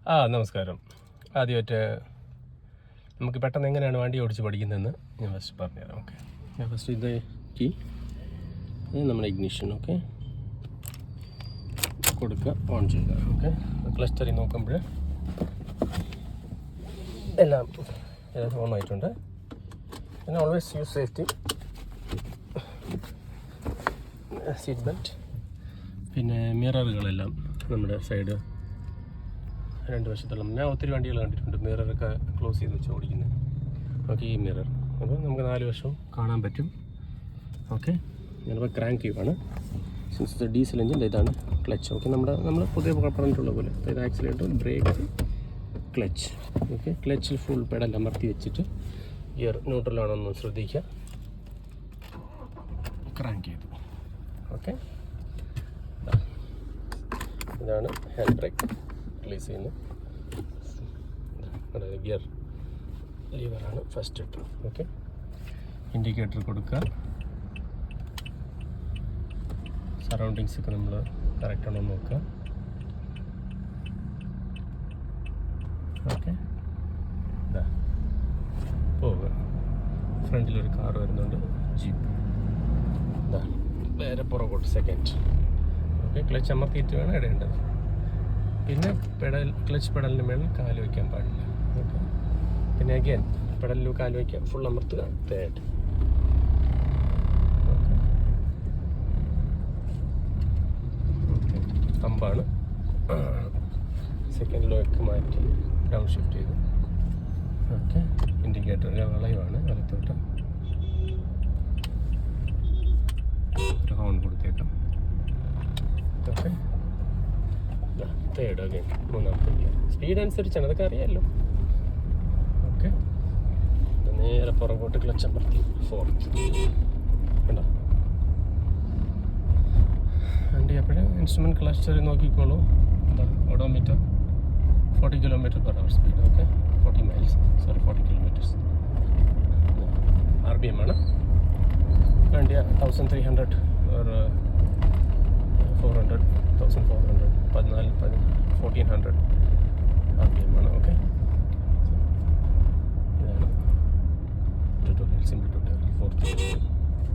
നമസ്കാരം. ആദ്യമായിട്ട് നമുക്ക് പെട്ടെന്ന് എങ്ങനെയാണ് വണ്ടി ഓടിച്ച് പഠിക്കുന്നതെന്ന് ഞാൻ ഫസ്റ്റ് പറഞ്ഞുതരാം. ഓക്കെ, ഞാൻ ഫസ്റ്റ് ഇത് കീ നമ്മുടെ ഇഗ്നിഷൻ ഓക്കെ കൊടുക്കുക, ഓൺ ചെയ്യുക. ഓക്കെ, ക്ലസ്റ്ററിൽ നോക്കുമ്പോൾ എല്ലാം ഓൺ ആയിട്ടുണ്ട്. പിന്നെ always use safety, seat belt, പിന്നെ മിററുകളെല്ലാം നമ്മുടെ സൈഡ് രണ്ട് വശത്തുള്ള. ഞാൻ ഒത്തിരി വണ്ടികൾ കണ്ടിട്ടുണ്ട് മിററൊക്കെ ക്ലോസ് ചെയ്ത് വെച്ച് ഓടിക്കുന്നത്. ഓക്കെ, ഈ മിറർ അപ്പോൾ നമുക്ക് 4 വശവും കാണാൻ പറ്റും. ഓക്കെ, ഞാനിപ്പോൾ ക്രാങ്ക് ആണ് സിൻസ് ഡീസൽ എഞ്ചിൻ. ഇതാണ് ക്ലച്ച്. ഓക്കെ, നമ്മൾ പുതിയ പറഞ്ഞിട്ടുള്ള പോലെ ഇത് ആക്സിലേറ്റർ, ബ്രേക്ക്, ക്ലച്ച്. ഓക്കെ, ക്ലച്ചിൽ ഫുൾ പെഡൽ അമർത്തി വെച്ചിട്ട് ഗിയർ ന്യൂട്രലാണെന്ന് ശ്രദ്ധിക്കുക. ക്രാങ്ക് ചെയ്തു. ഓക്കെ, ഇതാണ് ഹാൻഡ് ബ്രേക്ക് റിലീസ് ചെയ്യുന്നത്. അതായത് ഗിയർ ലീവറാണ് ഫസ്റ്റ് ഇട്ടു. ഓക്കെ, ഇൻഡിക്കേറ്റർ കൊടുക്കുക. സറൗണ്ടിങ്സ് ഒക്കെ നമ്മൾ കറക്റ്റാണോ നോക്കുക. ഓക്കെ, ഇതാ പോവുക. ഫ്രണ്ടിലൊരു കാർ വരുന്നുണ്ട്, ജീപ്പ്. ഇതാ വേറെ പുറകോട്ട് സെക്കൻഡ്. ഓക്കെ, ക്ലച്ച് അമർത്തിയിട്ട് വേണം ഇടേണ്ടത്. പിന്നെ ക്ലച്ച് പെഡലിന് മേളിൽ കാല് വയ്ക്കാൻ പാടില്ല. ഓക്കെ, പിന്നെ അഗൈൻ പെഡലിൽ കാല് വയ്ക്കുക, ഫുൾ അമർത്തുക. തേർഡ്. അമ്പാണ്. സെക്കൻഡ് ലോക്ക് മാറ്റി ഡൗൺ ഷിഫ്റ്റ് ചെയ്തു. ഓക്കെ, ഇൻഡിക്കേറ്റർ വളയമാണ്, വലത്തോട്ട് ഒരു ഹോൺ കൊടുത്തേക്കാം. ഓക്കെ, തേർഡ് അഗൈൻ മൂന്നാമത്തെ ഗിയർ. സ്പീഡ് അനുസരിച്ചാണ്, അതൊക്കെ അറിയാമല്ലോ. ഓക്കെ, നേരെ പുറകോട്ട് ക്ലച്ച് അമർത്തി ഫോർത്ത്. കണ്ടോ വണ്ടി എപ്പോഴും ഇൻസ്ട്രുമെൻറ്റ് ക്ലസ്റ്ററിൽ നോക്കിക്കോളൂ. എന്താ odometer 40 km/h speed. Okay, 40 miles, sorry 40 kilometers. RPM ആണ് വണ്ടി. 1300 or 400, 1400, 1400 RPM ആണ്. ഓക്കെ, ഇതാണ് ട്യൂട്ടോറിയൽ, സിമ്പിൾ ട്യൂട്ടോറിയൽ 4th.